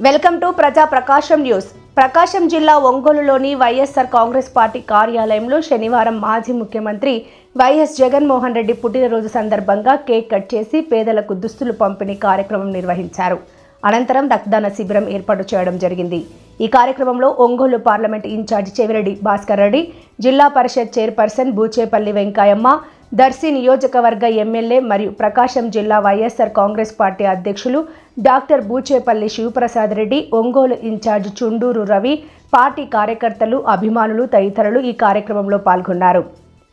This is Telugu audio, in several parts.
వెల్కమ్ టు ప్రజా ప్రకాశం న్యూస్. ప్రకాశం జిల్లా ఒంగోలులోని వైఎస్ఆర్ కాంగ్రెస్ పార్టీ కార్యాలయంలో శనివారం మాజీ ముఖ్యమంత్రి వైఎస్ జగన్మోహన్ రెడ్డి పుట్టినరోజు సందర్భంగా కేక్ కట్ చేసి పేదలకు దుస్తులు పంపిణీ కార్యక్రమం నిర్వహించారు. అనంతరం రక్తదాన శిబిరం ఏర్పాటు చేయడం జరిగింది. ఈ కార్యక్రమంలో Ongole parliament incharge Chevireddy Bhaskar Reddy, Zilla Parishad chairperson Buchepalli Venkayamma, Darsi నియోజకవర్గ ఎమ్మెల్యే మరియు ప్రకాశం జిల్లా వైఎస్ఆర్ కాంగ్రెస్ పార్టీ అధ్యక్షులు doctor Buchepalli Sivaprasad Reddy, Ongole incharge Chunduru Ravi, party కార్యకర్తలు, అభిమానులు తదితరులు ఈ కార్యక్రమంలో పాల్గొన్నారు.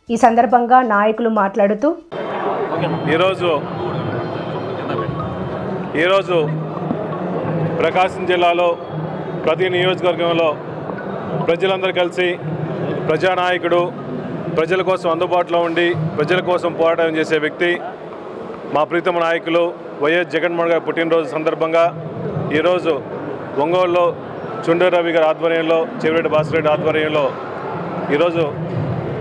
ఈ సందర్భంగా నాయకులు మాట్లాడుతూ ఈరోజు ప్రకాశం జిల్లాలో ప్రతి నియోజకవర్గంలో ప్రజలందరూ కలిసి ప్రజానాయకుడు, ప్రజల కోసం అందుబాటులో ఉండి ప్రజల కోసం పోరాటం చేసే వ్యక్తి మా ప్రీతమ నాయకులు వైఎస్ జగన్మోహన్ గారి పుట్టినరోజు సందర్భంగా ఈరోజు ఒంగోలులో చుండూరు రవి గారి ఆధ్వర్యంలో, చెవిరెడ్డి భాస్కర్ రెడ్డి ఆధ్వర్యంలో ఈరోజు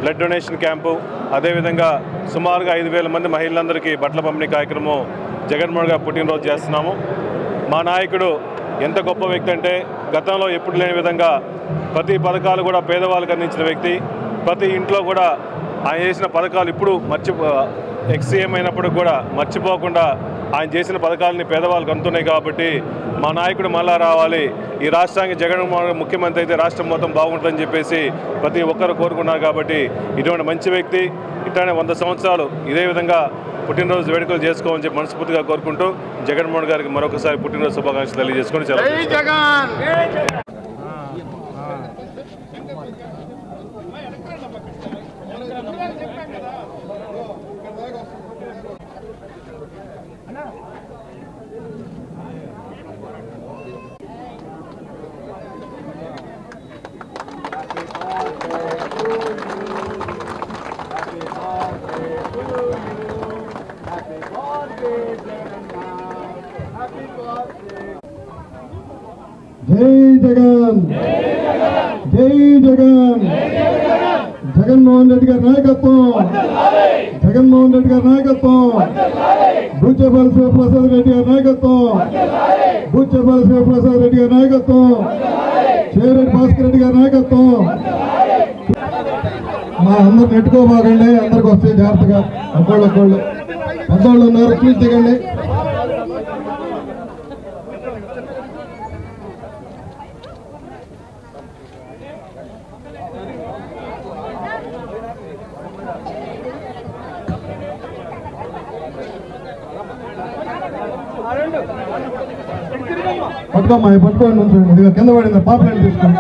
బ్లడ్ డొనేషన్ క్యాంపు, అదేవిధంగా సుమారుగా 5,000 మంది మహిళలందరికీ బట్టల పంపిణీ కార్యక్రమం జగన్మోహన్ గారు పుట్టినరోజు చేస్తున్నాము. మా నాయకుడు ఎంత గొప్ప వ్యక్తి అంటే గతంలో ఎప్పుడు లేని విధంగా ప్రతి పథకాలు కూడా పేదవాళ్ళకి అందించిన వ్యక్తి. ప్రతి ఇంట్లో కూడా ఆయన చేసిన పథకాలు ఇప్పుడు ఎక్స్సీఎం అయినప్పుడు కూడా మర్చిపోకుండా ఆయన చేసిన పథకాలని పేదవాళ్ళకి అందుతున్నాయి. కాబట్టి మా నాయకుడు మళ్ళా రావాలి, ఈ రాష్ట్రానికి జగన్మోహన్ ముఖ్యమంత్రి అయితే రాష్ట్రం మొత్తం బాగుంటుందని చెప్పేసి ప్రతి ఒక్కరు కోరుకున్నారు. కాబట్టి ఇటువంటి మంచి వ్యక్తి ఇట్లానే 100 సంవత్సరాలు ఇదే విధంగా పుట్టినరోజు వేడుకలు చేసుకోవాలని చెప్పి మనస్ఫూర్తిగా కోరుకుంటూ జగన్మోహన్ గారికి మరొకసారి పుట్టినరోజు శుభాకాంక్షలు తెలియజేసుకొని చాలా జై జగన్, జై జగన్, జగన్మోహన్ రెడ్డి గారి నాయకత్వం, జగన్మోహన్ రెడ్డి గారి నాయకత్వం, బూచేపల్లి శివప్రసాద్ రెడ్డి గారి నాయకత్వం, బూచేపల్లి శివప్రసాద్ రెడ్డి గారి నాయకత్వం, చెవిరెడ్డి భాస్కర్ రెడ్డి గారి నాయకత్వం. మా అందరు నెట్టుకోబాగండి, అందరికి వస్తే జాగ్రత్తగా ఒకళ్ళు పెద్దవాళ్ళు ఉన్నారు, చూసి దిగండి. పట్టుకోమ్మా, పట్టుకోండి, ఉంచండి. ఇదిగా కింద పడింది, పాపలైన తీసుకోండి.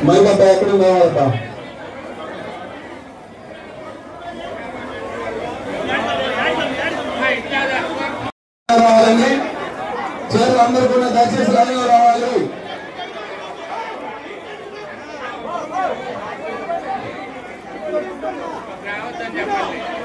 మైకంతా ఎక్కడ కావాలట రావాలండి. చేతులు అందరూ కూడా దయచేసి లైన్లో రావాలి. చెప్పండి.